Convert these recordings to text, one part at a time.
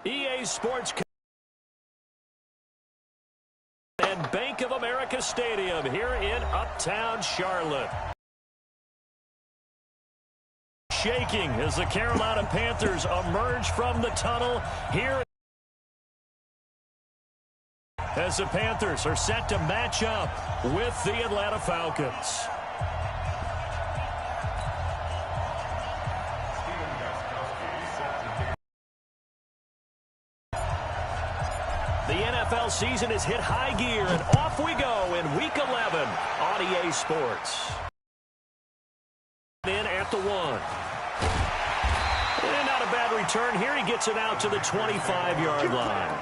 EA Sports and Bank of America Stadium here in Uptown Charlotte. Shaking as the Carolina Panthers emerge from the tunnel here as the Panthers are set to match up with the Atlanta Falcons. The NFL season has hit high gear, and off we go in Week 11 on EA Sports. In at the 1. And not a bad return here. He gets it out to the 25-yard line.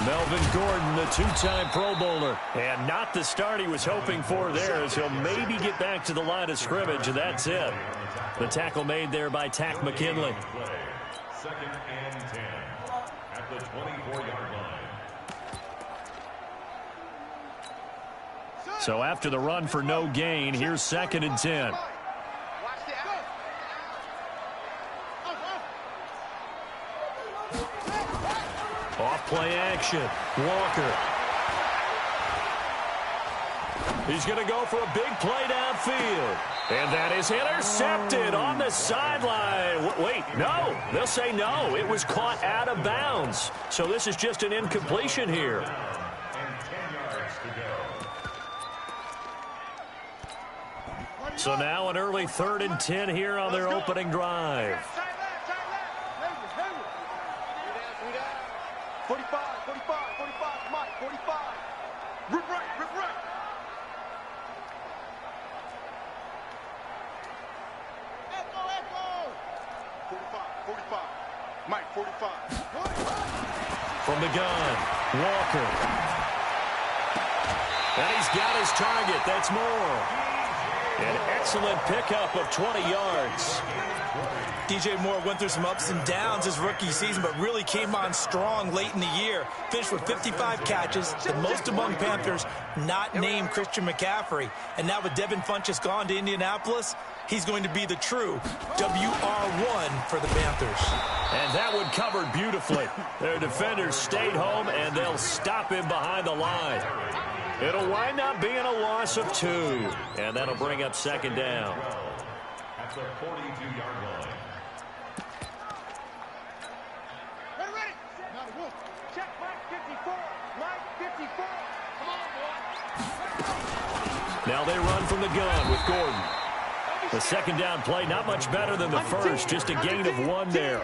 Melvin Gordon, the two-time Pro Bowler. And not the start he was hoping for there, as he'll maybe get back to the line of scrimmage, and that's it. The tackle made there by Tack McKinley. 2nd and 10 at the 24-yard line. So after the run for no gain, here's 2nd and 10. Off-play action. Walker. He's going to go for a big play downfield. And that is intercepted on the sideline. Wait, no. They'll say no. It was caught out of bounds. So this is just an incompletion here. And 10 yards to go. So now an early 3rd and 10 here on their opening drive. 45, Mike, 45. Rip right. 45. Mike, 45. From the gun, Walker. And he's got his target. That's Moore. An excellent pickup of 20 yards. DJ Moore went through some ups and downs his rookie season, but really came on strong late in the year. Finished with 55 catches, the most among Panthers not named Christian McCaffrey. And now with Devin Funchess gone to Indianapolis, he's going to be the true WR1 for the Panthers. And that one covered beautifully. Their defenders stayed home, and they'll stop him behind the line. It'll wind up being a loss of 2. And that'll bring up 2nd down. At the 42-yard line. Ready. Check Mike 54. Mike 54. Come on, boy. Now they run from the gun with Gordon. The 2nd down play, not much better than the first, just a gain of 1 there.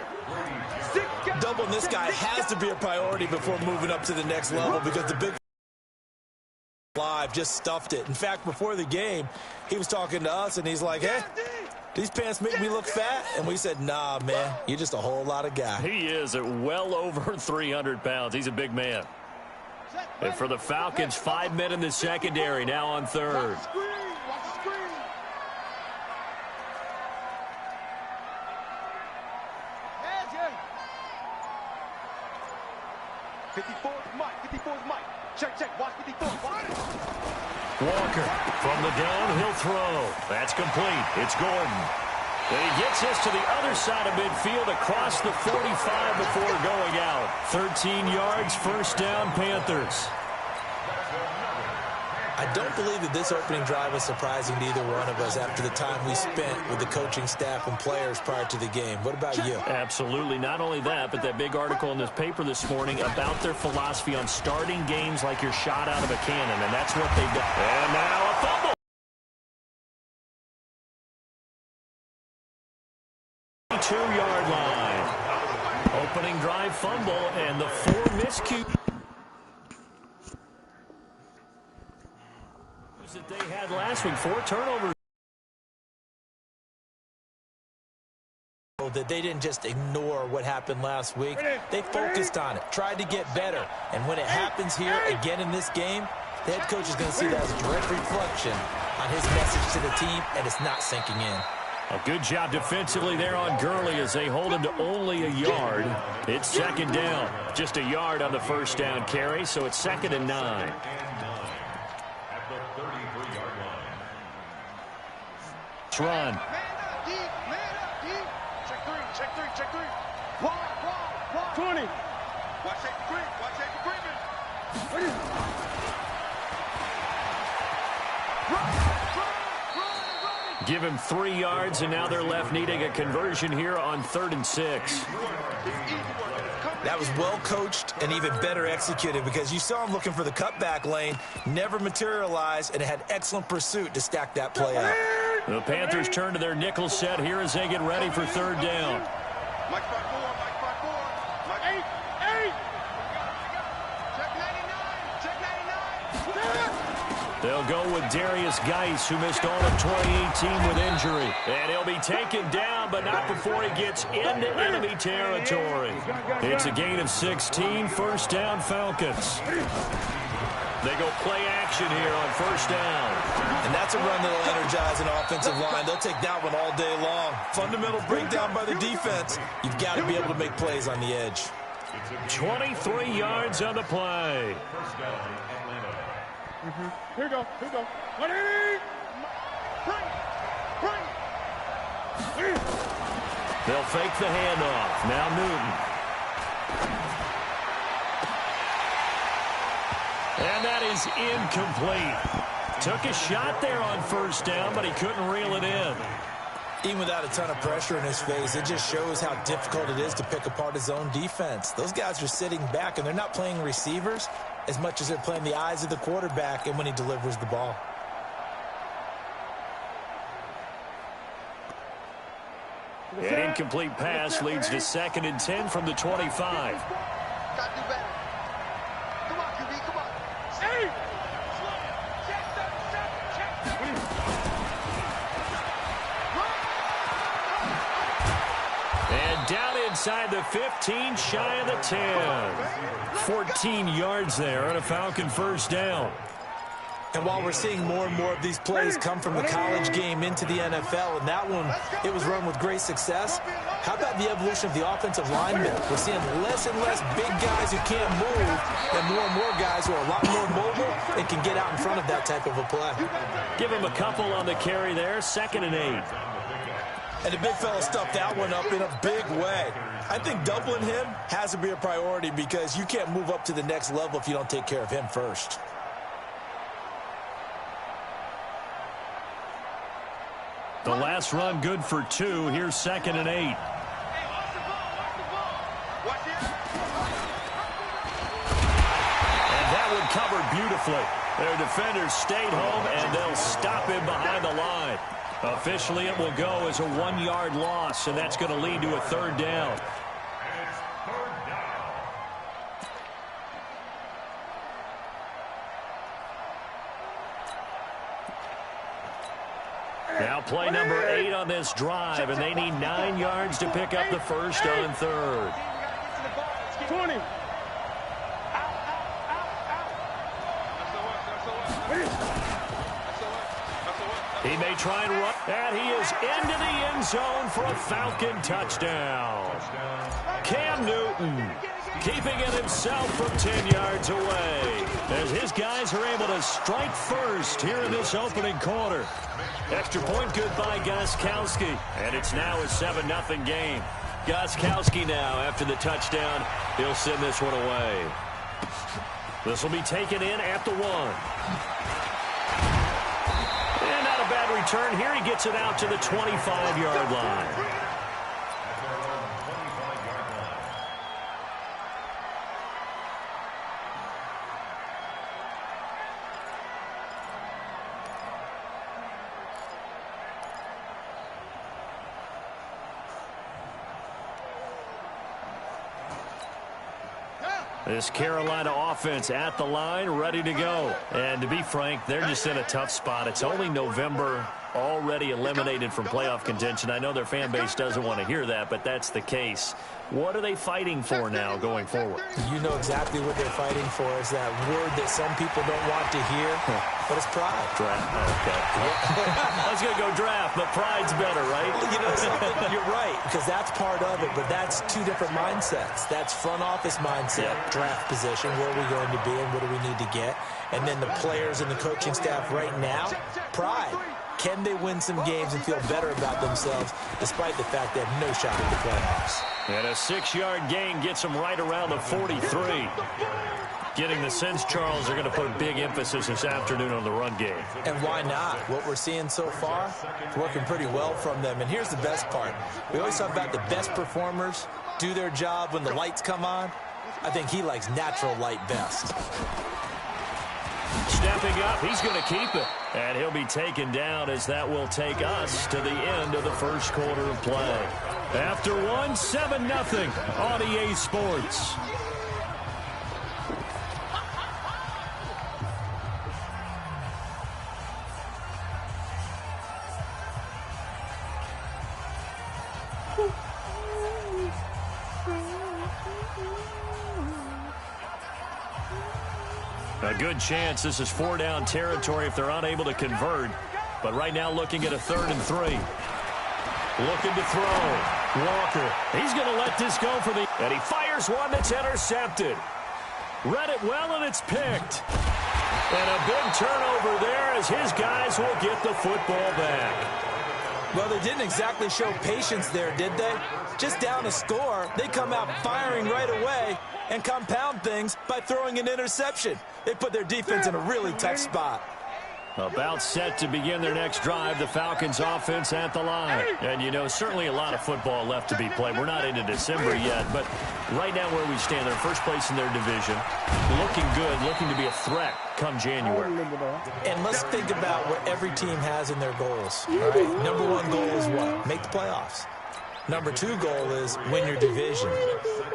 Doubling this guy has to be a priority before moving up to the next level, because the big live just stuffed it. In fact, before the game, he was talking to us, and he's like, hey, these pants make me look fat. And we said, nah, man, you're just a whole lot of guy. He is at well over 300 pounds. He's a big man. And for the Falcons, 5 men in the secondary, now on 3rd. 54's Mike. Check. Watch 54. Walker from the gun, he'll throw. That's complete. It's Gordon. And he gets this to the other side of midfield across the 45 before going out. 13 yards, 1st down, Panthers. I don't believe that this opening drive was surprising to either one of us after the time we spent with the coaching staff and players prior to the game. What about you? Absolutely. Not only that, but that big article in this paper this morning about their philosophy on starting games like you're shot out of a cannon, and that's what they've done. And now a fumble. 2-yard line. Opening drive fumble, and the 4 miscues that they had last week. 4 turnovers. That they didn't just ignore what happened last week. They focused on it, tried to get better. And when it happens here again in this game, The head coach is going to see that as a direct reflection on his message to the team, and it's not sinking in. A good job defensively there on Gurley as they hold him to only a yard. It's second down. Just a yard on the first down carry, so it's 2nd and 9. Let's run. Man up, deep. Man up, deep. Check three, check three, check three. Wide. 20. Watch safety green. Watch safety green. Give him 3 yards, and now they're left needing a conversion here on 3rd and 6. That was well coached and even better executed because you saw him looking for the cutback lane, never materialized, and it had excellent pursuit to stack that play out. The Panthers turn to their nickel set here as they get ready for 3rd down. Mike 5-4, Mike 5-4. Mike 8. Check 99, check 99. They'll go with Darius Geis, who missed all of 2018 with injury. And he'll be taken down, but not before he gets into enemy territory. It's a gain of 16, 1st down Falcons. They go play action here on 1st down. And that's a run that'll energize an offensive line. They'll take that one all day long. Fundamental breakdown by the defense. You've got to be able to make plays on the edge. 23 yards on the play. Here we go. 180. Bring. They'll fake the handoff. Now Newton. And that is incomplete. Took a shot there on 1st down, but he couldn't reel it in. Even without a ton of pressure in his face, it just shows how difficult it is to pick apart his own defense. Those guys are sitting back, and they're not playing receivers as much as they're playing the eyes of the quarterback and when he delivers the ball. An incomplete pass leads to 2nd and 10 from the 25. Gotta do better. Come on, QB, come on. Hey! And down inside the 15, shy of the 10. 14 yards there on a Falcon 1st down. And while we're seeing more and more of these plays come from the college game into the NFL, and that one, it was run with great success, how about the evolution of the offensive linemen? We're seeing less and less big guys who can't move and more guys who are a lot more mobile and can get out in front of that type of a play. Give him a couple on the carry there, 2nd and 8. And the big fella stuffed that one up in a big way. I think doubling him has to be a priority because you can't move up to the next level if you don't take care of him first. The last run good for 2. Here's 2nd and 8. Hey, watch the ball. Watch it. And that one covered beautifully. Their defenders stayed home, and they'll stop him behind the line. Officially, it will go as a 1-yard loss, and that's going to lead to a 3rd down. Now play number 8 on this drive, and they need 9 yards to pick up the first on 3rd. 20. He may try and run, and he is into the end zone for a Falcon touchdown. Cam Newton keeping it himself from 10 yards away as his guys are able to strike first here in this opening quarter. Extra point good by Gostkowski, and it's now a 7-0 game. Gostkowski now, after the touchdown, he'll send this one away. This will be taken in at the 1. And not a bad return here. He gets it out to the 25-yard line. This Carolina offense at the line, ready to go. And to be frank, they're just in a tough spot. It's only November, already eliminated from playoff contention. I know their fan base doesn't want to hear that, but that's the case. What are they fighting for now going forward? You know exactly what they're fighting for. Is that word that some people don't want to hear, but it's pride. Draft. Okay. I was going to go draft, but pride's better, right? You know something? You're right, because that's part of it, but that's two different mindsets. That's front office mindset, draft position, where are we going to be and what do we need to get? And then the players and the coaching staff right now, pride. Can they win some games and feel better about themselves despite the fact they have no shot at the playoffs? And a 6-yard gain gets them right around the 43. Getting the sense, Charles, they're going to put a big emphasis this afternoon on the run game. And why not? What we're seeing so far, it's working pretty well from them. And here's the best part. We always talk about the best performers do their job when the lights come on. I think he likes natural light best. Stepping up, he's going to keep it. And he'll be taken down as that will take us to the end of the first quarter of play. After one, 7-0 on EA Sports. A good chance this is 4-down territory if they're unable to convert. But right now looking at a 3rd and 3. Looking to throw. Walker. He's going to let this go for the... And he fires one that's intercepted. Read it well, and it's picked. And a big turnover there as his guys will get the football back. Well, they didn't exactly show patience there, did they? Just down a score, they come out firing right away and compound things by throwing an interception. They put their defense in a really tough spot. About set to begin their next drive, the Falcons offense at the line. And, you know, certainly a lot of football left to be played. We're not into December yet, but right now where we stand, they're first place in their division. Looking good, looking to be a threat come January. And let's think about what every team has in their goals. All right? Number 1 goal is what? Make the playoffs. Number 2 goal is win your division.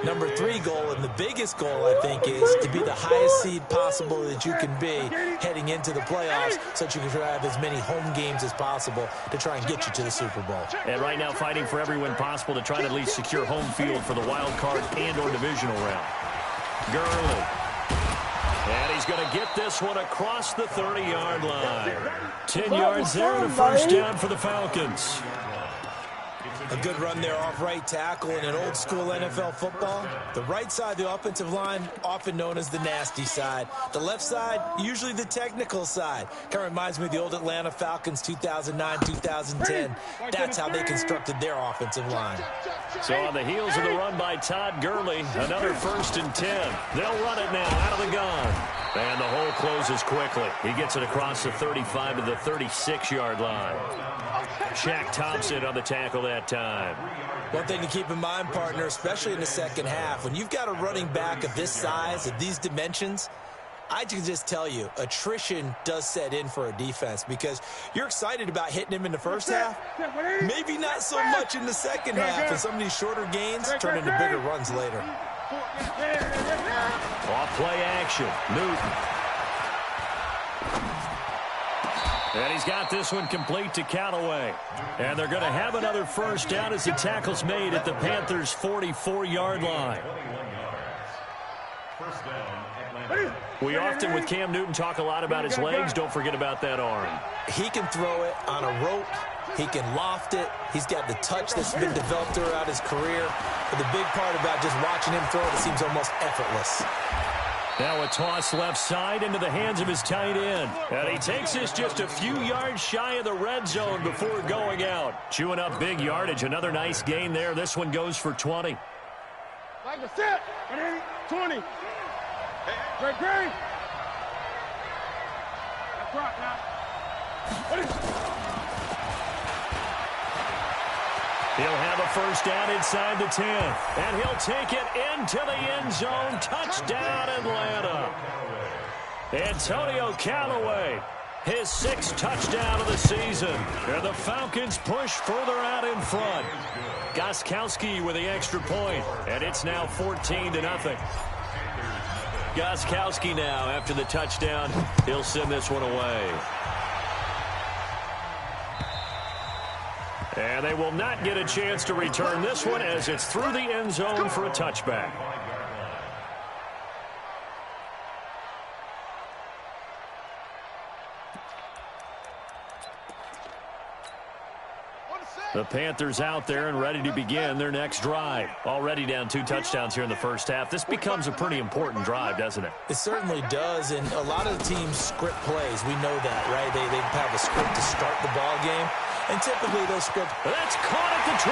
Number 3 goal, and the biggest goal, I think, is to be the highest seed possible that you can be heading into the playoffs so that you can have as many home games as possible to try and get you to the Super Bowl. And right now fighting for every win possible to try to at least secure home field for the wild card and or divisional round. Gurley. And he's going to get this one across the 30-yard line. 10 yards there and a first down for the Falcons. A good run there off right tackle in an old-school NFL football. The right side, the offensive line, often known as the nasty side. The left side, usually the technical side. Kind of reminds me of the old Atlanta Falcons 2009, 2010. That's how they constructed their offensive line. So on the heels of the run by Todd Gurley, another 1st and 10. They'll run it now out of the gun. And the hole closes quickly. He gets it across the 35 to the 36-yard line. Shaq Thompson on the tackle that time. One thing to keep in mind, partner, especially in the second half, when you've got a running back of this size, of these dimensions, I can just tell you, attrition does set in for a defense because you're excited about hitting him in the first half. Maybe not so much in the second half, and some of these shorter gains turn into bigger runs later. Off play action, Newton. And he's got this one complete to Callaway. And they're going to have another first down as the tackle's made at the Panthers' 44-yard line. We often, with Cam Newton, talk a lot about his legs. Don't forget about that arm. He can throw it on a rope. He can loft it. He's got the touch that's been developed throughout his career. But the big part about just watching him throw it, it seems almost effortless. Now a toss left side into the hands of his tight end. And he takes this just a few yards shy of the red zone before going out. Chewing up big yardage. Another nice gain there. This one goes for 20. Like a set. 20. Great. That's right now. He'll have a first down inside the 10. And he'll take it into the end zone. Touchdown, Atlanta. Antonio Callaway, his 6th touchdown of the season. And the Falcons push further out in front. Gostkowski with the extra point. And it's now 14-0. Gostkowski now, after the touchdown, he'll send this one away. And they will not get a chance to return this one as it's through the end zone for a touchback. The Panthers out there and ready to begin their next drive. Already down 2 touchdowns here in the first half. This becomes a pretty important drive, doesn't it? It certainly does, and a lot of the teams script plays. We know that, right? They have a script to start the ball game, and typically those scripts... That's caught at the 25.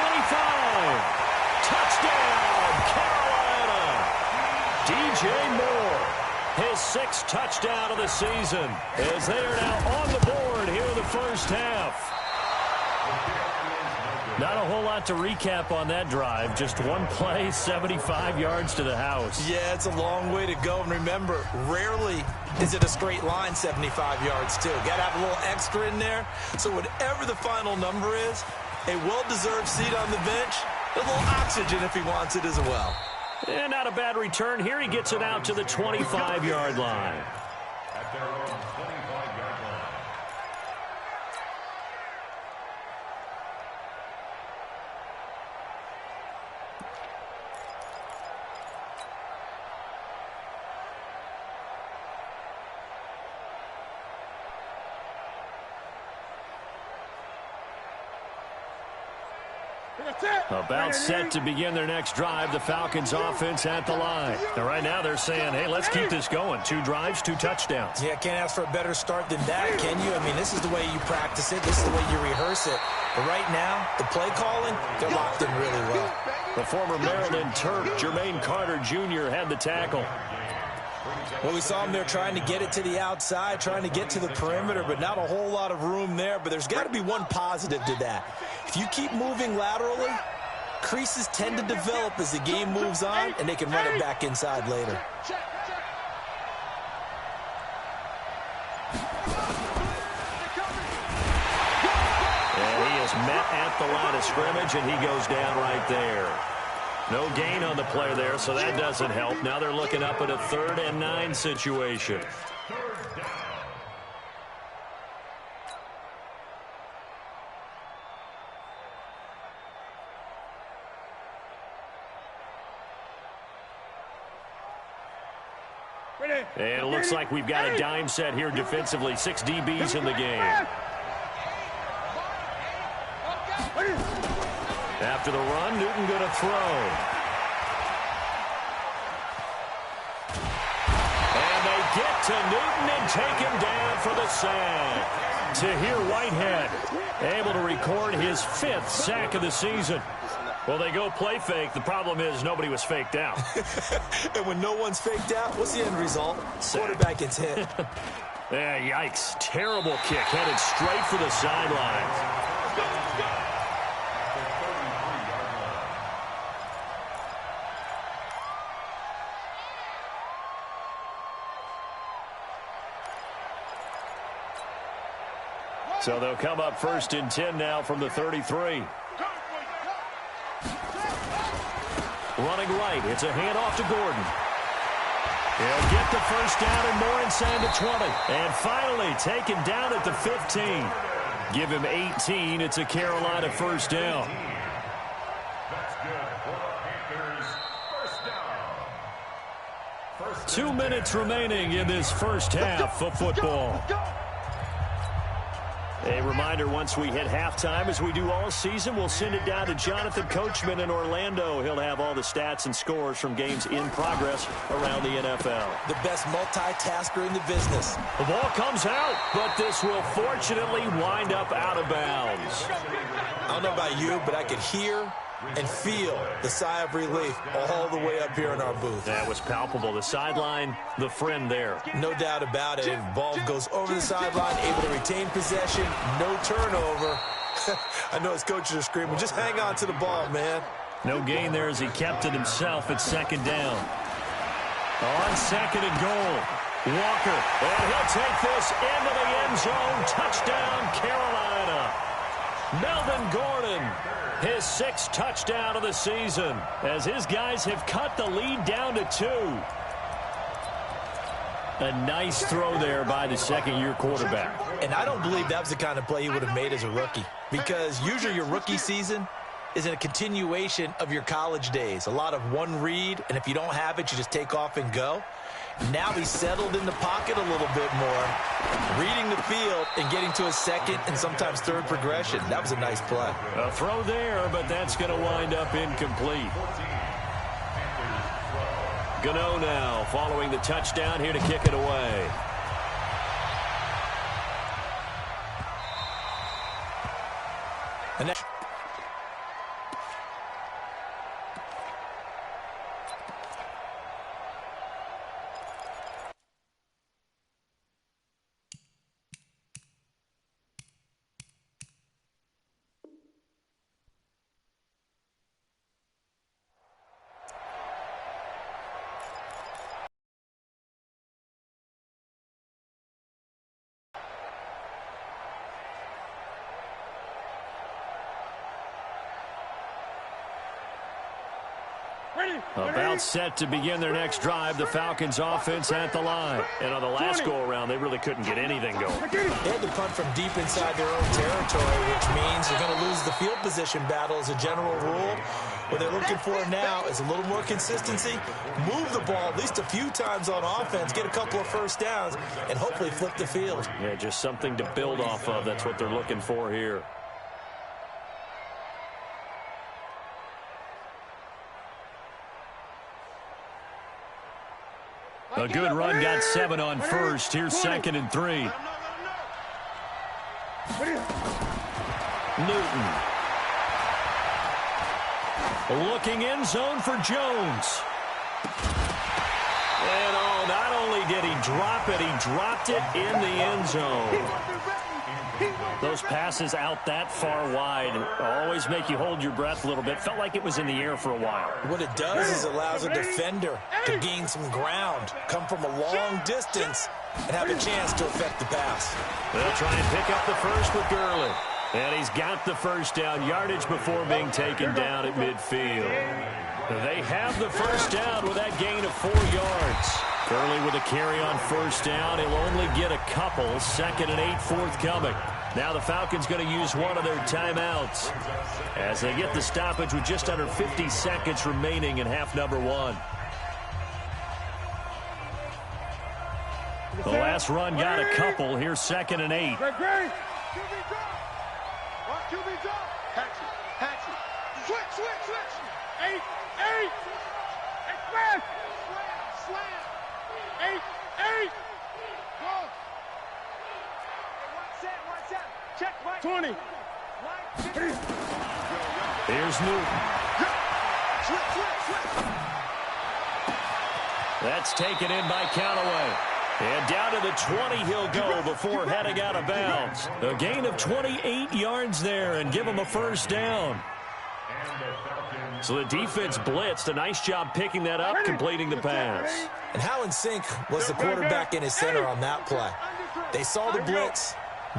Touchdown, Carolina. DJ Moore, his 6th touchdown of the season, as they are now on the board here in the first half. Not a whole lot to recap on that drive. Just one play, 75 yards to the house. Yeah, it's a long way to go. And remember, rarely is it a straight line 75 yards, too. Got to have a little extra in there. So whatever the final number is, a well-deserved seat on the bench, a little oxygen if he wants it as well. And not a bad return here. He gets it out to the 25-yard line. At their own 25-yard line. About set to begin their next drive, the Falcons offense at the line. Now, right now they're saying, hey, let's keep this going. 2 drives, 2 touchdowns. Yeah, can't ask for a better start than that, can you? I mean, this is the way you practice it. This is the way you rehearse it. But right now, the play calling, they're locked in really well. The former Maryland Terp, Jermaine Carter Jr., had the tackle. Well, we saw him there trying to get it to the outside, trying to get to the perimeter, but not a whole lot of room there. But there's got to be one positive to that. If you keep moving laterally, creases tend to develop as the game moves on, and they can run it back inside later. And he is met at the line of scrimmage, and he goes down right there. No gain on the play there, so that doesn't help. Now they're looking up at a 3rd and 9 situation. And it looks like we've got a dime set here defensively. 6 DBs in the game. After the run, Newton going to throw. And they get to Newton and take him down for the sack. Tahir Whitehead able to record his 5th sack of the season. Well, they go play fake. The problem is nobody was faked out. And when no one's faked out, what's the end result? Quarterback gets hit. Yeah, yikes. Terrible kick headed straight for the sidelines. So they'll come up 1st and 10 now from the 33. Running right. It's a handoff to Gordon. He'll get the first down and more inside the 20. And finally taken down at the 15. Give him 18. It's a Carolina first down. That's good for the Panthers. First down. 2 minutes remaining in this first half of football. A reminder, once we hit halftime, as we do all season, we'll send it down to Jonathan Coachman in Orlando. He'll have all the stats and scores from games in progress around the NFL. The best multitasker in the business. The ball comes out, but this will fortunately wind up out of bounds. I don't know about you, but I could hear and feel the sigh of relief all the way up here in our booth. That was palpable. The sideline, the friend there. No doubt about it. If the ball goes over the sideline, able to retain possession, no turnover. I know his coaches are screaming, just hang on to the ball, man. No gain there as he kept it himself at 2nd down. On 2nd and goal, Walker. And he'll take this into the end zone. Touchdown, Carolina. Melvin Gordon, his 6th touchdown of the season, as his guys have cut the lead down to 2. A nice throw there by the 2nd-year quarterback. And I don't believe that was the kind of play he would have made as a rookie. because usually your rookie season is a continuation of your college days. A lot of one read, and if you don't have it, you just take off and go. Now he's settled in the pocket a little bit more, reading the field and getting to a second and sometimes third progression. That was a nice play. A throw there, but that's going to wind up incomplete. Gano now following the touchdown here to kick it away. And About set to begin their next drive, the Falcons offense at the line. And on the last go-around, they really couldn't get anything going. They had to punt from deep inside their own territory, which means they're going to lose the field position battle as a general rule. What they're looking for now is a little more consistency, move the ball at least a few times on offense, get a couple of first downs, and hopefully flip the field. Yeah, just something to build off of. That's what they're looking for here. A good run, got 7 on first. Here's 2nd and 3. Newton. Looking end zone for Jones. And oh, not only did he drop it, he dropped it in the end zone. Those passes out that far wide always make you hold your breath a little bit. Felt like it was in the air for a while. What it does is allows a defender to gain some ground, come from a long distance, and have a chance to affect the pass. They'll try and pick up the first with Gurley. And he's got the first down, yardage before being taken down at midfield. They have the first down with that gain of 4 yards. Gurley with a carry on first down. He'll only get a couple. 2nd and 8 forthcoming. Now the Falcons going to use one of their timeouts as they get the stoppage with just under 50 seconds remaining in half number 1. The last run got a couple. Here's 2nd and 8. Switch. 8. Slam. 8. Go. One set. Check. 20. Here's Newton. Switch. That's taken in by Callaway. And down to the 20 he'll go before heading out of bounds. A gain of 28 yards there and give him a first down. So the defense blitzed. A nice job picking that up, completing the pass. And how in sync was the quarterback and his center on that play? They saw the blitz,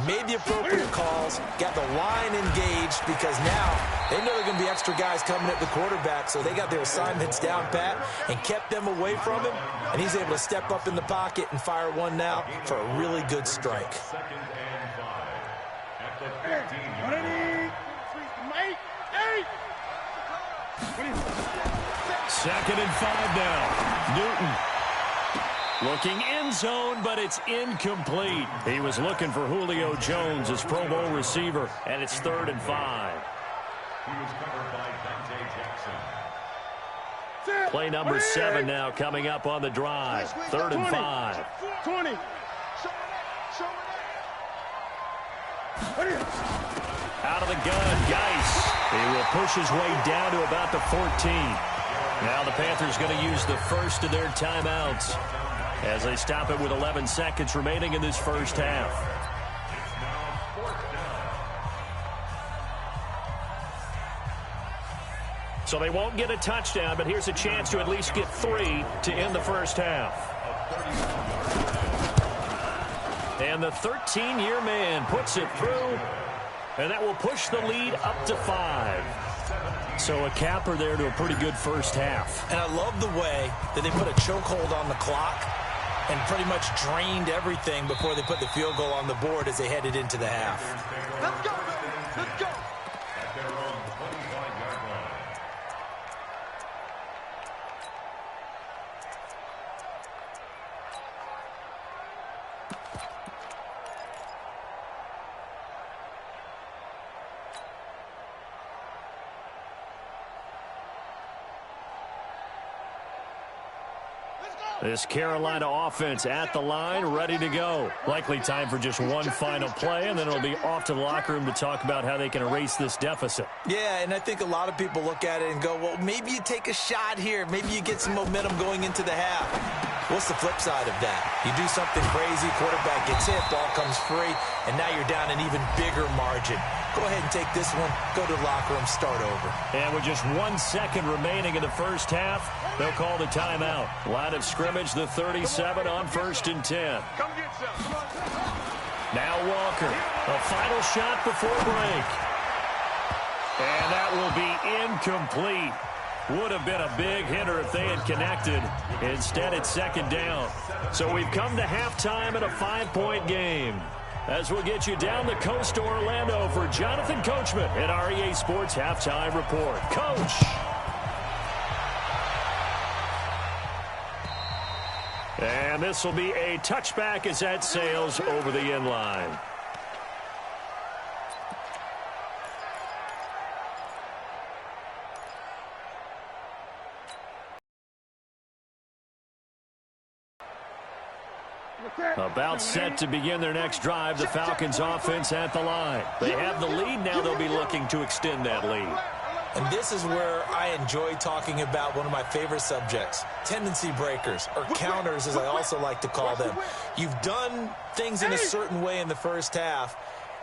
made the appropriate calls, got the line engaged because now they know there are going to be extra guys coming at the quarterback, so they got their assignments down pat and kept them away from him, and he's able to step up in the pocket and fire one now for a really good strike. 2nd and 5 at the 15. 2nd and 5 now. Newton looking end zone, but it's incomplete. He was looking for Julio Jones, his Pro Bowl receiver, and it's 3rd and 5. He was covered by Dante Jackson. Play number 7 now coming up on the drive. 3rd and 5. 20. Out of the gun, Geis. He will push his way down to about the 14. Now the Panthers going to use the first of their timeouts as they stop it with 11 seconds remaining in this first half. So they won't get a touchdown, but here's a chance to at least get 3 to end the first half. And the 13-year man puts it through, and that will push the lead up to 5. So a capper there to a pretty good first half. And I love the way that they put a chokehold on the clock and pretty much drained everything before they put the field goal on the board as they headed into the half. Let's go, Let's go. At their own 25-yard line. This Carolina offense at the line, ready to go. Likely time for just one final play, and then it'll be off to the locker room to talk about how they can erase this deficit. Yeah, and I think a lot of people look at it and go, well, maybe you take a shot here. Maybe you get some momentum going into the half. What's the flip side of that? You do something crazy, quarterback gets hit, ball comes free, and now you're down an even bigger margin. Go ahead and take this one, go to the locker room, start over. And with just 1 second remaining in the first half, they'll call the timeout. Line of scrimmage, the 37 on 1st and 10. Come get some. Now Walker, a final shot before break. And that will be incomplete. Would have been a big hitter if they had connected. Instead, it's second down. So we've come to halftime in a 5-point game. As we'll get you down the coast to Orlando for Jonathan Coachman at our EA Sports Halftime Report. Coach. And this will be a touchback as that sails over the end line. About set to begin their next drive, the Falcons offense at the line. They have the lead, now they'll be looking to extend that lead. And this is where I enjoy talking about one of my favorite subjects, tendency breakers, or counters as I also like to call them. You've done things in a certain way in the first half,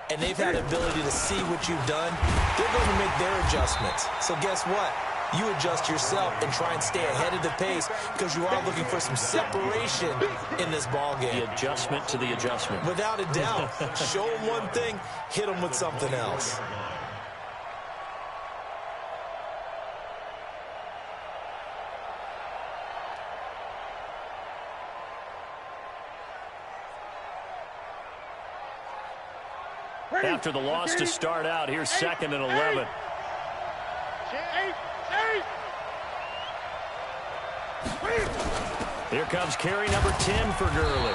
and they've had the ability to see what you've done. They're going to make their adjustments. So guess what? You adjust yourself and try and stay ahead of the pace because you are looking for some separation in this ball game. The adjustment to the adjustment. Without a doubt. Show them one thing, hit them with something else. After the loss to start out, here's 2nd and 11. Here comes carry number 10 for Gurley.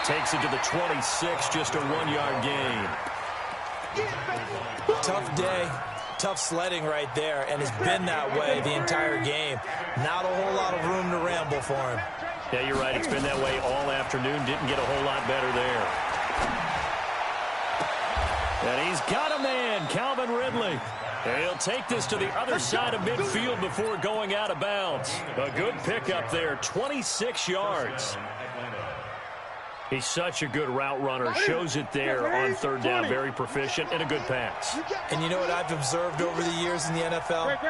Takes it to the 26, just a 1-yard gain. Tough day, tough sledding right there, and it's been that way the entire game. Not a whole lot of room to ramble for him. Yeah, you're right. It's been that way all afternoon. Didn't get a whole lot better there. And he's got a man, Calvin Ridley. He'll take this to the other side of midfield before going out of bounds. A good pickup there, 26 yards. He's such a good route runner. Shows it there on 3rd down. Very proficient and a good pass. And you know what I've observed over the years in the NFL?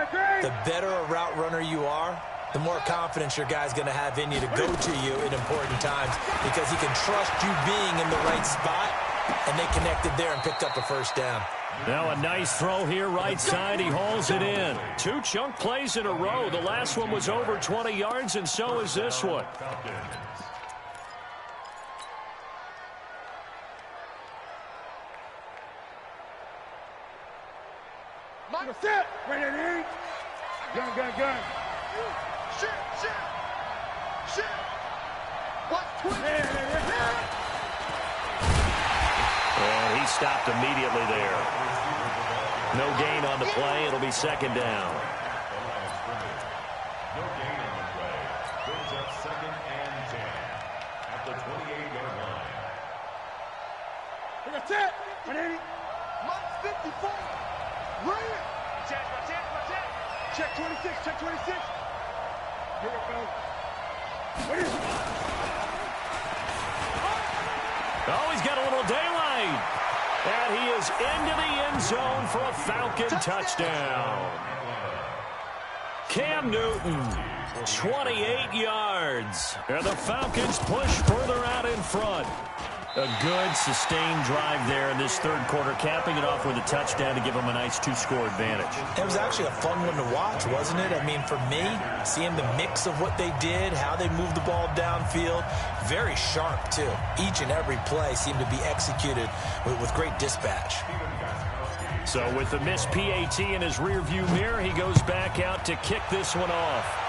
The better a route runner you are, the more confidence your guy's going to have in you to go to you in important times because he can trust you being in the right spot, and they connected there and picked up a 1st down. Now a nice throw here, right side. He hauls it in. 2 chunk plays in a row. The last one was over 20 yards, and so is this one. Mike, set. Ready, ready. Gun, gun, gun. Shit, shit. Shit. What? 20. And he stopped immediately there. No gain on the play. It'll be 2nd down. No gain on the play. Brings up 2nd and 10 at the 28-yard line. Take a set. Ready. Mike's 54. Right. Check, check, check. Check 26, check 26. Here we go. Ready. Oh, he's got a little daylight. And he is into the end zone for a Falcon touchdown. Cam Newton, 28 yards. And the Falcons push further out in front. A good, sustained drive there in this 3rd quarter, capping it off with a touchdown to give them a nice 2-score advantage. It was actually a fun one to watch, wasn't it? I mean, for me, seeing the mix of what they did, how they moved the ball downfield, very sharp, too. Each and every play seemed to be executed with great dispatch. So with the missed PAT in his rearview mirror, he goes back out to kick this one off.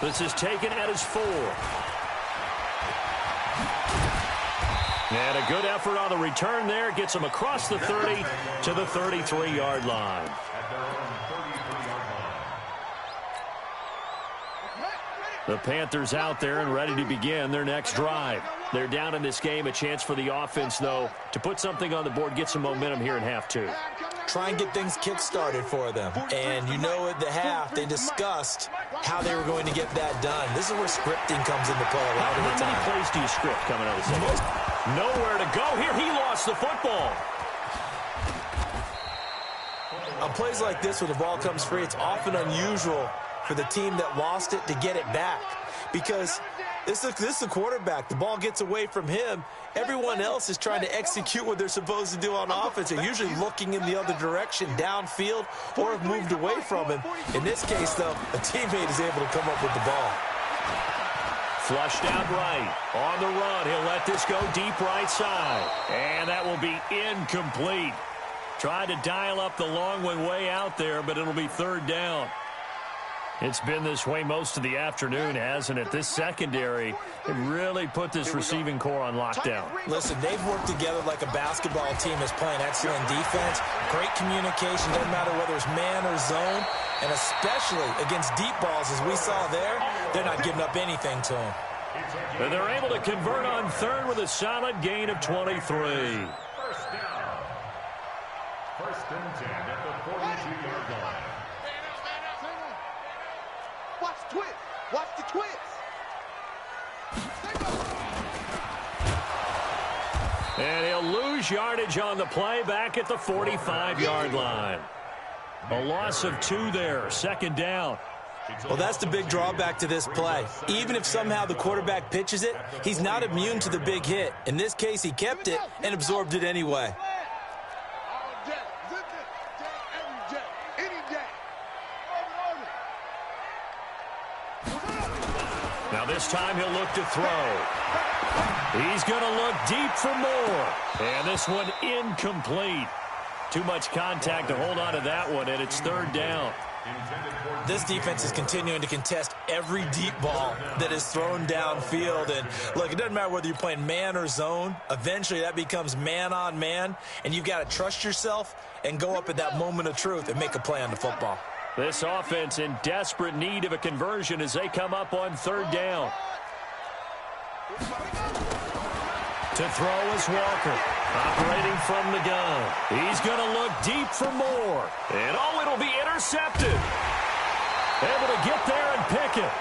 This is taken at his 4. And a good effort on the return there. Gets him across the 30 to the 33-yard line. The Panthers out there and ready to begin their next drive. They're down in this game. A chance for the offense, though, to put something on the board, get some momentum here in half 2. Try and get things kick-started for them. And you know at the half, they discussed how they were going to get that done. This is where scripting comes into play a lot of the time. How many plays do you script coming out of the second? Nowhere to go here. He lost the football. On plays like this, when the ball comes free, it's often unusual for the team that lost it to get it back. Because this is the quarterback. The ball gets away from him. Everyone else is trying to execute what they're supposed to do on offense. They're usually looking in the other direction, downfield, or have moved away from him. In this case, though, a teammate is able to come up with the ball. Flushed out right. On the run, he'll let this go deep right side. And that will be incomplete. Tried to dial up the long one way out there, but it'll be 3rd down. It's been this way most of the afternoon, hasn't it? This secondary, it really put this receiving core on lockdown. Listen, they've worked together like a basketball team is playing excellent defense. Great communication, doesn't matter whether it's man or zone. And especially against deep balls, as we saw there, they're not giving up anything to them. And they're able to convert on 3rd with a solid gain of 23. First down. 1st and 10 at the 42-yard line. Watch the twist. Watch the twist. And he'll lose yardage on the play back at the 45-yard line. A loss of 2 there. 2nd down. Well, that's the big drawback to this play. Even if somehow the quarterback pitches it, he's not immune to the big hit. In this case, he kept it and absorbed it anyway. Now this time he'll look to throw. He's going to look deep for more. And this one incomplete. Too much contact to hold on to that one, and it's 3rd down. This defense is continuing to contest every deep ball that is thrown downfield. And look, it doesn't matter whether you're playing man or zone. Eventually that becomes man on man, and you've got to trust yourself and go up at that moment of truth and make a play on the football. This offense in desperate need of a conversion as they come up on 3rd down. To throw is Walker. Operating from the gun. He's going to look deep for more. And it'll be intercepted. Able to get there and pick it.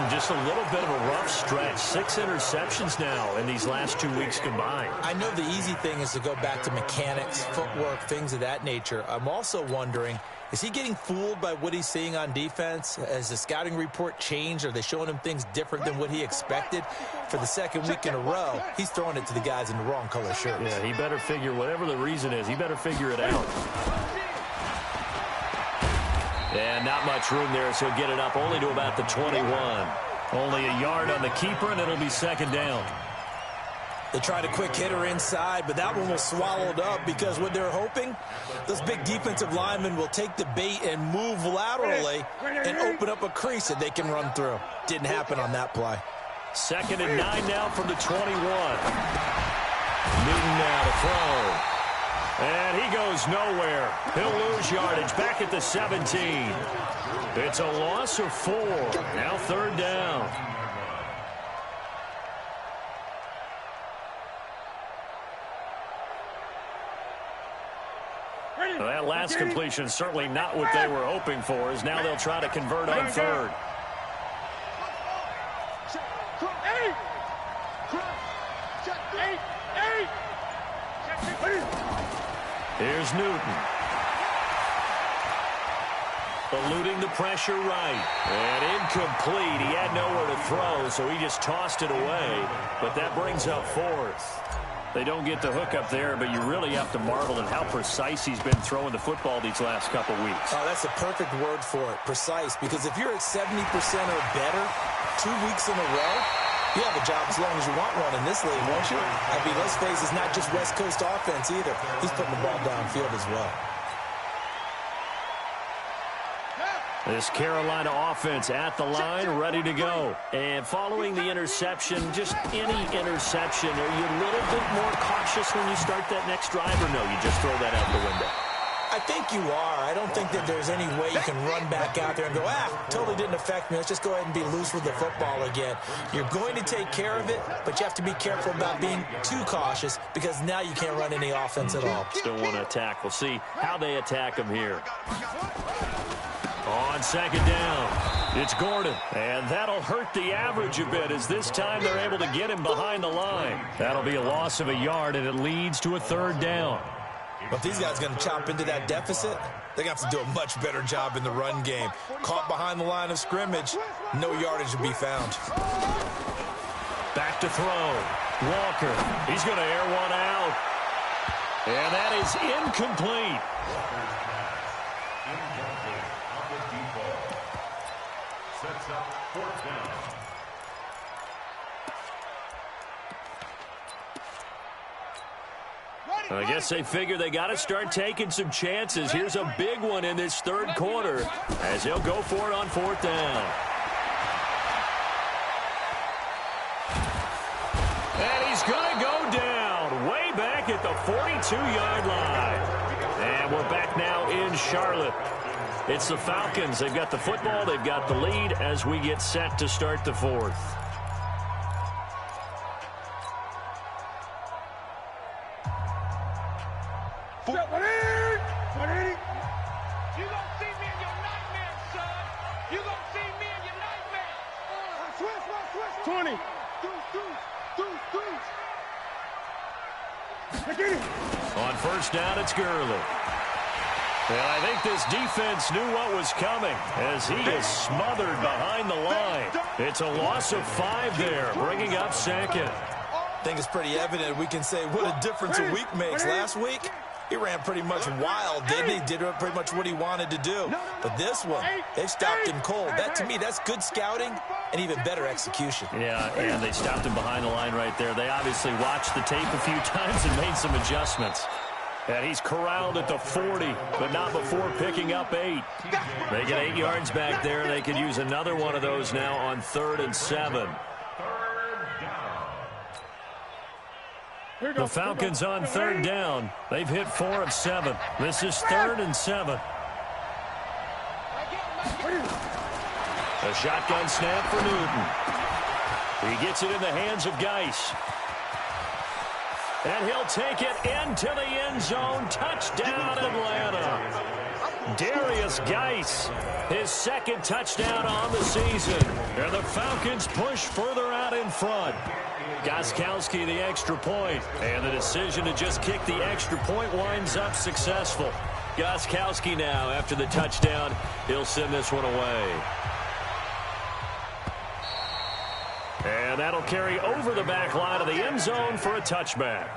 Just a little bit of a rough stretch. 6 interceptions now in these last 2 weeks combined. I know the easy thing is to go back to mechanics, footwork, things of that nature. I'm also wondering, is he getting fooled by what he's seeing on defense? Has the scouting report changed? Are they showing him things different than what he expected? For the 2nd week in a row, he's throwing it to the guys in the wrong color shirts. Yeah, he better figure, whatever the reason is, he better figure it out. And not much room there, so he'll get it up only to about the 21. Only a yard on the keeper, and it'll be 2nd down. They tried a quick hitter inside, but that one was swallowed up because what they're hoping, those big defensive linemen will take the bait and move laterally and open up a crease that they can run through. Didn't happen on that play. 2nd and 9 now from the 21. Newton now to throw. And he goes nowhere. He'll lose yardage back at the 17. It's a loss of 4. Now 3rd down. Well, that last completion certainly not what they were hoping for, as now they'll try to convert on 3rd. Here's Newton. Eluding the pressure right. And incomplete. He had nowhere to throw, so he just tossed it away. But that brings up 4th. They don't get the hook up there, but you really have to marvel at how precise he's been throwing the football these last couple weeks. Oh, that's a perfect word for it, precise. Because if you're at 70% or better 2 weeks in a row, You have a job as long as you want one in this league, won't you? I mean, let's face it, it's not just West Coast offense either. He's putting the ball downfield as well. This Carolina offense at the line, ready to go. And following the interception, just any interception, are you a little bit more cautious when you start that next drive, or no, you just throw that out the window? I think you are. I don't think that there's any way you can run back out there and go, totally didn't affect me. Let's just go ahead and be loose with the football again. You're going to take care of it, but you have to be careful about being too cautious because now you can't run any offense at all. Still want to attack. We'll see how they attack him here. On second down, it's Gordon. And that'll hurt the average a bit as this time they're able to get him behind the line. That'll be a loss of a yard, and it leads to a third down. But if these guys are going to chop into that deficit, they're going to have to do a much better job in the run game. Caught behind the line of scrimmage, no yardage to be found. Back to throw. Walker, he's going to air one out. And that is incomplete. Sets up fourth down. I guess they figure they got to start taking some chances. Here's a big one in this third quarter as he'll go for it on fourth down. And he's going to go down way back at the 42-yard line. And we're back now in Charlotte. It's the Falcons. They've got the football. They've got the lead as we get set to start the fourth. You gonna see me in your nightmares, son. You gonna see me in your nightmares. Switch. 20. Deuce. On first down, it's Gurley. And I think this defense knew what was coming as he is smothered behind the line. It's a loss of 5 there, bringing up second. I think it's pretty evident we can say what a difference a week makes. Last week, he ran pretty much wild, didn't he? Did pretty much what he wanted to do. But this one, they stopped him cold. That, to me, that's good scouting and even better execution. Yeah, and they stopped him behind the line right there. They obviously watched the tape a few times and made some adjustments. And he's corralled at the 40, but not before picking up 8. They get 8 yards back there. They could use another one of those now on 3rd and 7. The Falcons on 3rd down. They've hit 4 of 7. This is 3rd and 7. A shotgun snap for Newton. He gets it in the hands of Geis. And he'll take it into the end zone. Touchdown, Atlanta. Darius Geis, his 2nd touchdown on the season. And the Falcons push further out in front. Gostkowski the extra point. And the decision to just kick the extra point winds up successful. Gostkowski now, after the touchdown, he'll send this one away. And that'll carry over the back line of the end zone for a touchback.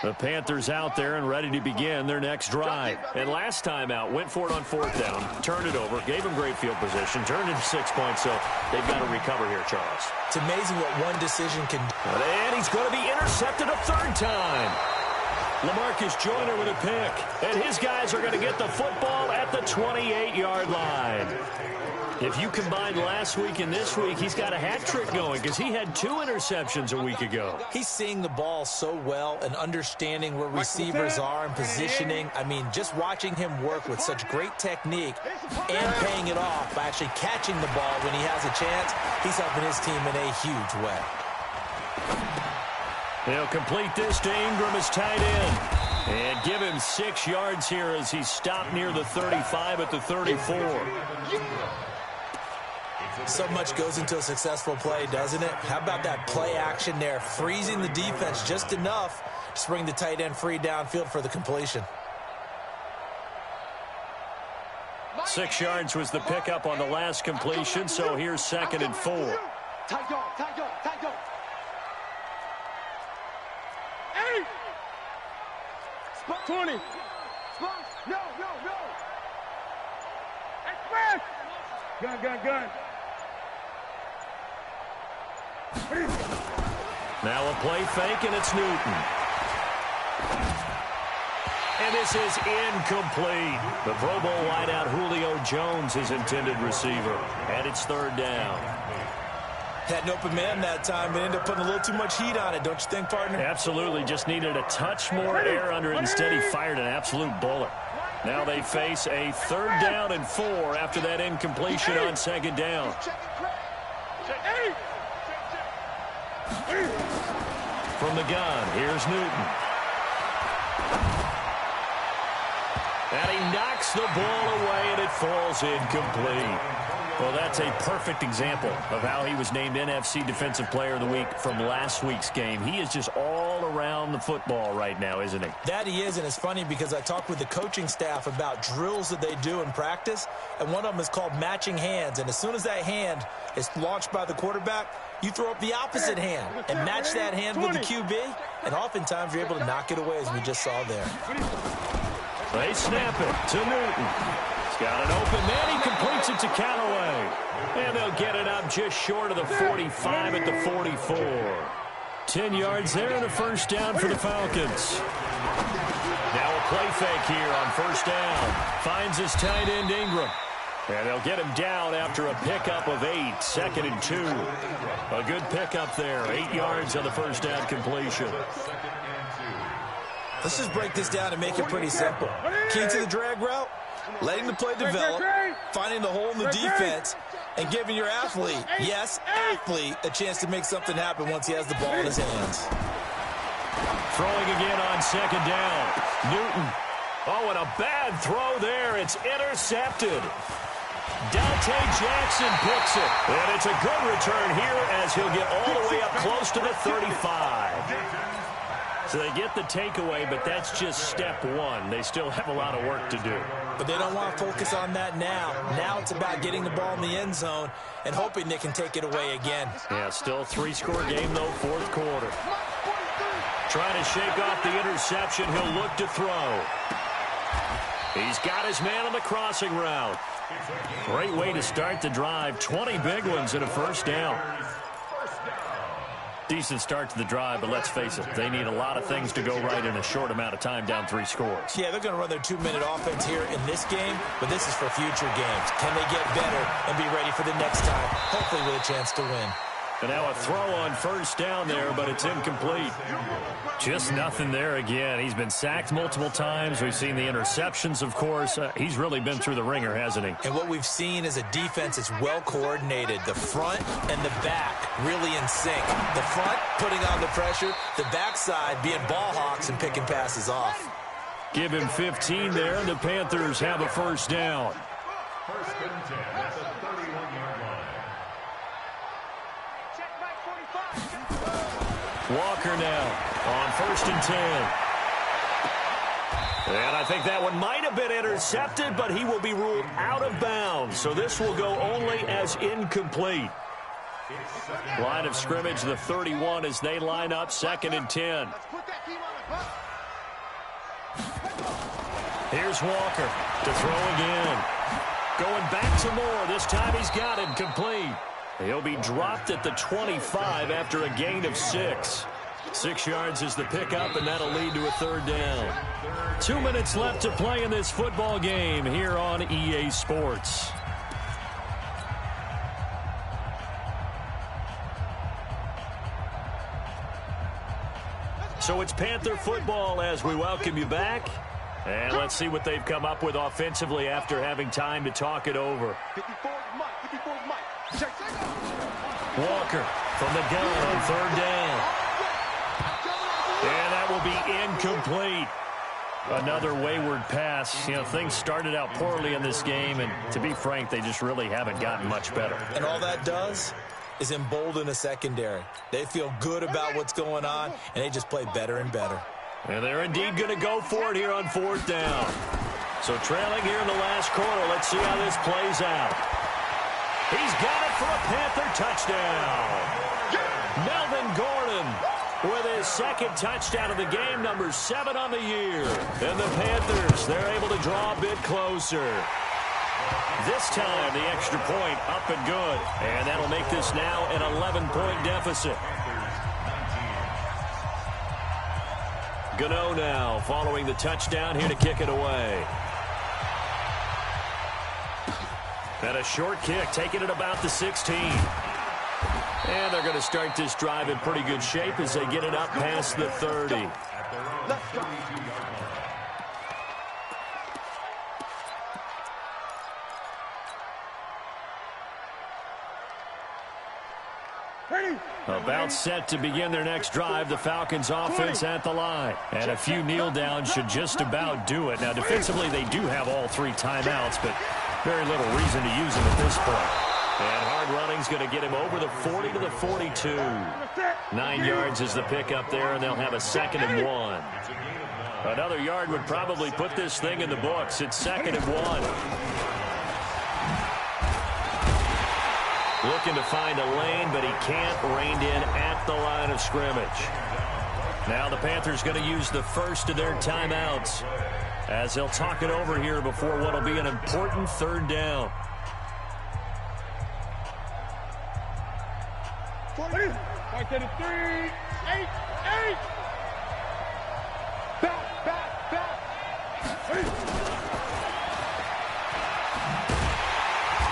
The Panthers out there and ready to begin their next drive. And last time out, went for it on 4th down, turned it over, gave them great field position, turned into 6 points, so they've got to recover here, Charles. It's amazing what one decision can do. And he's going to be intercepted a 3rd time. LaMarcus Joyner with a pick. And his guys are going to get the football at the 28-yard line. If you combine last week and this week, he's got a hat trick going because he had 2 interceptions a week ago. He's seeing the ball so well and understanding where receivers are and positioning. I mean, just watching him work with such great technique and paying it off by actually catching the ball when he has a chance, he's helping his team in a huge way. They'll complete this to Ingram as tight end. And give him 6 yards here as he's stopped near the 35 at the 34. So much goes into a successful play, doesn't it? How about that play action there, freezing the defense just enough to bring the tight end free downfield for the completion. 6 yards was the pickup on the last completion, so here's 2nd and 4. Spot. 20. Spot. No. Express. Gun. Now a play fake, and it's Newton. And this is incomplete. The Pro Bowl wideout Julio Jones is intended receiver. And it's third down. Had an open man that time, but ended up putting a little too much heat on it, don't you think, partner? Absolutely. Just needed a touch more air under it. Instead, he fired an absolute bullet. Now they face a third down and 4 after that incompletion on second down. From the gun, here's Newton. And he knocks the ball away, and it falls incomplete. Well, that's a perfect example of how he was named NFC Defensive Player of the Week from last week's game. He is just all around the football right now, isn't he? That he is, and it's funny because I talked with the coaching staff about drills that they do in practice, and one of them is called matching hands. And as soon as that hand is launched by the quarterback, you throw up the opposite hand and match that hand with the QB, and oftentimes you're able to knock it away, as we just saw there. They snap it to Newton. He's got an open man. He completes it to Callaway. And they'll get it up just short of the 45 at the 44. 10 yards there and a first down for the Falcons. Now a play fake here on first down. Finds his tight end Ingram. And they'll get him down after a pickup of 8, 2nd and 2. A good pickup there, 8 yards on the first down completion. Let's just break this down and make it pretty simple. Key to the drag route, letting the play develop, finding the hole in the defense, and giving your athlete, yes, athlete, a chance to make something happen once he has the ball in his hands. Throwing again on second down. Newton. Oh, and a bad throw there. It's intercepted. Dante Jackson picks it. And it's a good return here as he'll get all the way up close to the 35. So they get the takeaway, but that's just step one. They still have a lot of work to do. But they don't want to focus on that now. Now it's about getting the ball in the end zone and hoping they can take it away again. Yeah, still a 3-score game, though, fourth quarter. Trying to shake off the interception. He'll look to throw. He's got his man on the crossing route. Great way to start the drive. 20 big ones and a first down. Decent start to the drive, but let's face it, they need a lot of things to go right in a short amount of time, down 3 scores. Yeah, they're going to run their 2-minute offense here in this game, but this is for future games. Can they get better and be ready for the next time, hopefully with a chance to win? And now a throw on first down there, but it's incomplete. Just nothing there again. He's been sacked multiple times. We've seen the interceptions, of course. He's really been through the ringer, hasn't he? And what we've seen is a defense that's well coordinated. The front and the back really in sync. The front putting on the pressure, the backside being ball hawks and picking passes off. Give him 15 there, and the Panthers have a first down. First and 10 at the 31-yard line. Walker now on first and 10. And I think that one might have been intercepted, but he will be ruled out of bounds. So this will go only as incomplete. Line of scrimmage, the 31 as they line up, 2nd and 10. Here's Walker to throw again. Going back to Moore. This time he's got it complete. He'll be dropped at the 25 after a gain of 6. 6 yards is the pickup, and that'll lead to a third down. 2 minutes left to play in this football game here on EA Sports. So it's Panther football as we welcome you back. And let's see what they've come up with offensively after having time to talk it over. Walker from the gun on third down. And that will be incomplete. Another wayward pass. You know, things started out poorly in this game, and to be frank, they just really haven't gotten much better. And all that does is embolden the secondary. They feel good about what's going on, and they just play better and better. And they're indeed going to go for it here on fourth down. So trailing here in the last quarter, let's see how this plays out. He's got it for a Panther touchdown. Melvin Gordon with his second touchdown of the game, number 7 on the year. And the Panthers, they're able to draw a bit closer. This time, the extra point up and good. And that'll make this now an 11-point deficit. Gano now following the touchdown here to kick it away. And a short kick, taking it about the 16. And they're going to start this drive in pretty good shape as they get it up past the 30. Let's go. About set to begin their next drive, the Falcons offense at the line. And a few kneel downs should just about do it. Now, defensively, they do have all 3 timeouts, but very little reason to use them at this point. And hard running's going to get him over the 40 to the 42. 9 yards is the pickup there, and they'll have a 2nd and 1. Another yard would probably put this thing in the books. It's 2nd and 1. Looking to find a lane, but he can't. Reined in at the line of scrimmage. Now the Panthers going to use the first of their timeouts as they'll talk it over here before what will be an important 3rd down. 20. 3, 8, 8. Back.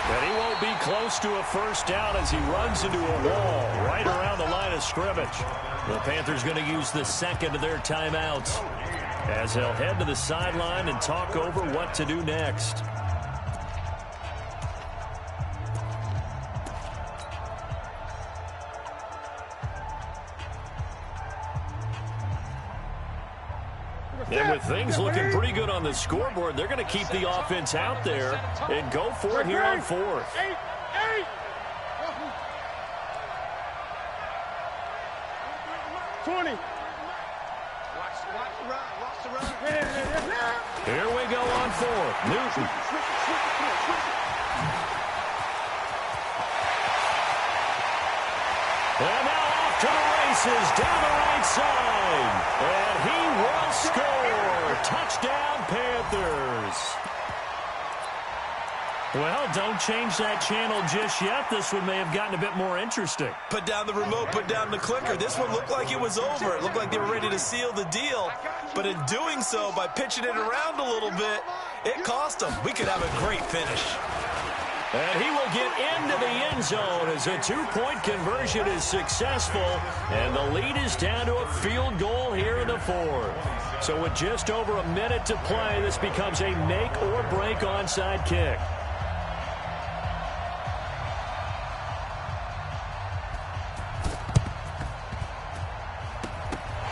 But he won't be close to a 1st down as he runs into a wall right around the line of scrimmage. The Panthers going to use the 2nd of their timeouts as they'll head to the sideline and talk over what to do next. And with things looking pretty good on the scoreboard, they're going to keep the offense out there and go for it here on 4th. 8. 20. Watch the run. Here we go on 4th. Newton. And now off to the races down the right side. And he will score. Touchdown, Panthers. Well, don't change that channel just yet. This one may have gotten a bit more interesting. Put down the remote, put down the clicker. This one looked like it was over. It looked like they were ready to seal the deal. But in doing so, by pitching it around a little bit, it cost them. We could have a great finish. And he will get into the end zone as a 2-point conversion is successful. And the lead is down to a field goal here in the 4th. So with just over a minute to play, this becomes a make-or-break onside kick.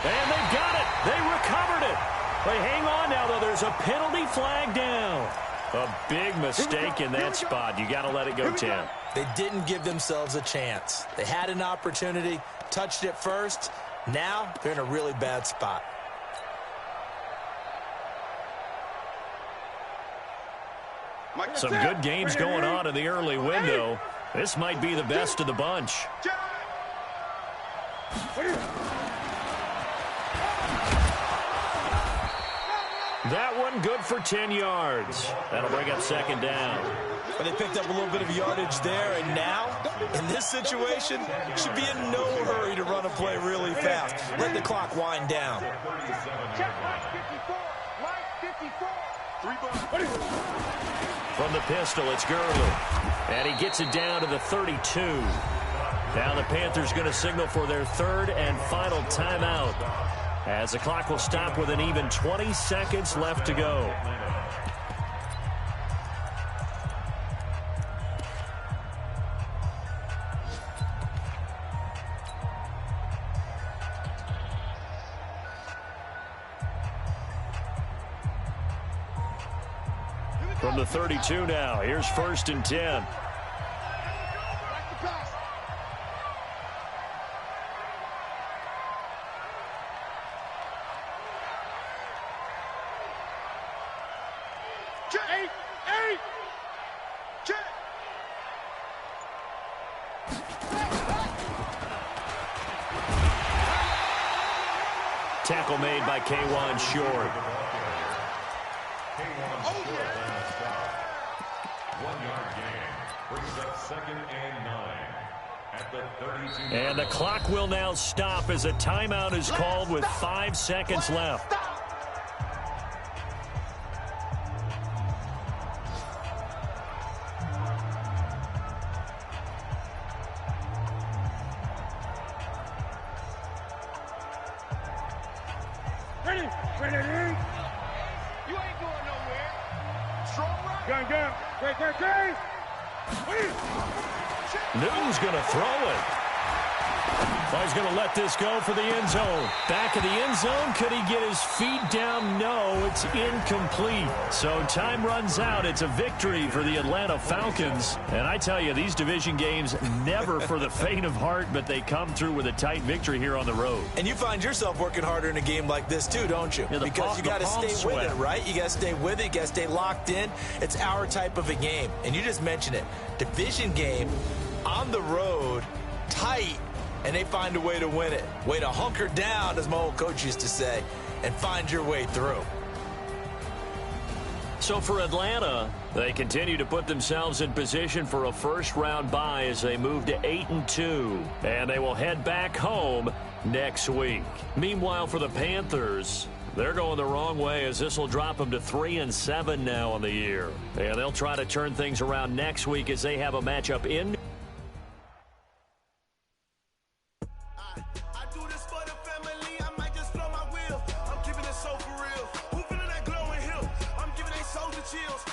And they've got it. They recovered it. They hang on now, though. There's a penalty flag down. A big mistake in that spot. You got to let it go, Tim. They didn't give themselves a chance. They had an opportunity, touched it first. Now they're in a really bad spot. Some good games going on in the early window. This might be the best of the bunch. That one good for 10 yards. That'll bring up 2nd down. But they picked up a little bit of yardage there, and now, in this situation, should be in no hurry to run a play really fast. Let the clock wind down. From the pistol, it's Gurley. And he gets it down to the 32. Now the Panthers going to signal for their 3rd and final timeout, as the clock will stop with an even 20 seconds left to go. From the 32 now, here's 1st and 10. tackle made by K1 Short. K1 Short on the stop. 1-yard gain. Brings up 2nd and 9 at the 32. And the clock will now stop as a timeout is called with 5 seconds left. Ready? You ain't going nowhere. Strong right. Gun. Great. Newton's going to throw it. Oh, he's going to let this go for the end zone. Back of the end zone. Could he get his feet down? No, it's incomplete. So time runs out. It's a victory for the Atlanta Falcons. And I tell you, these division games, never for the faint of heart, but they come through with a tight victory here on the road. And you find yourself working harder in a game like this too, don't you? Yeah, because you got to stay with it, right? You got to stay with it. You got to stay locked in. It's our type of a game. And you just mentioned it. Division game on the road, tight. And they find a way to win it. Way to hunker down, as my old coach used to say, and find your way through. So for Atlanta, they continue to put themselves in position for a first-round bye as they move to 8-2. And they will head back home next week. Meanwhile, for the Panthers, they're going the wrong way as this will drop them to 3-7 now on the year. And they'll try to turn things around next week as they have a matchup in so for real. Who feeling that glowing hill? I'm giving they soldier chills.